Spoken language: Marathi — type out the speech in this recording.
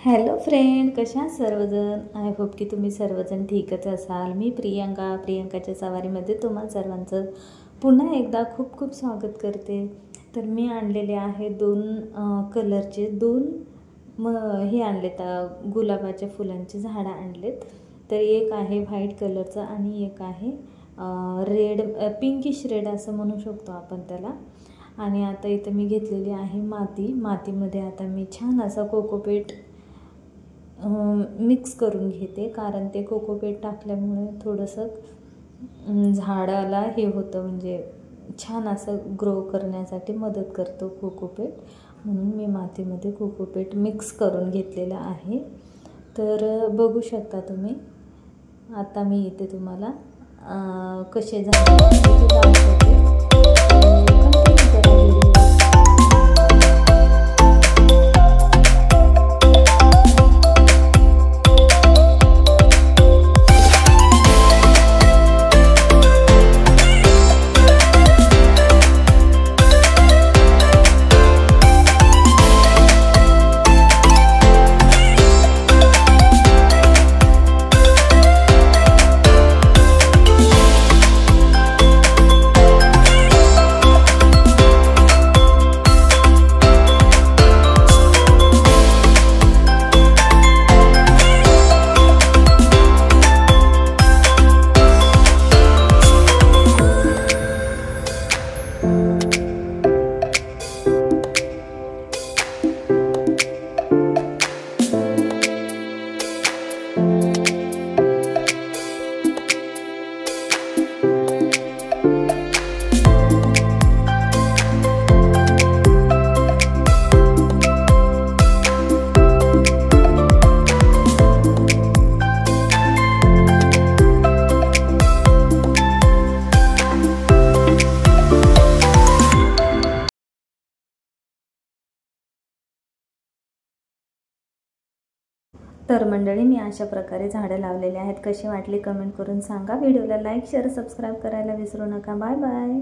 हॅलो फ्रेंड, कशा सर्वजण? आय होप की तुम्ही सर्वजण ठीकच असाल। मी प्रियंकाच्या सवारीमध्ये तुम्हा सर्वांचं पुन्हा एकदा खूप खूप स्वागत करते। तर मी आणलेले आहे दोन कलरचे हे आणलेत, गुलाबाच्या फुलांची झाडं आणलेत। तर एक आहे व्हाईट कलरचं आणि एक आहे रेड पिंकिश रेड असं म्हणू शकतो आपण त्याला। आणि आता इथं मी घेतलेली आहे मातीमध्ये आता मी छान असा कोकोपीट मिक्स करून घेते, कारण ते कोकोपीट टाकल्यामुळे थोडंसं झाडाला हे होतं, म्हणजे छान असं ग्रो करण्यासाठी मदत करतो कोकोपीट। म्हणून मी मातीमध्ये कोकोपीट मिक्स करून घेतलेलं आहे। तर बघू शकता तुम्ही। आता मी इथे तुम्हाला कसे झाडे तर मंडळी, मी अशा प्रकारे झाडं लावलेले आहेत। कशी वाटली कमेंट करून सांगा। व्हिडिओला लाईक शेअर सबस्क्राईब करायला विसरू नका। Bye bye.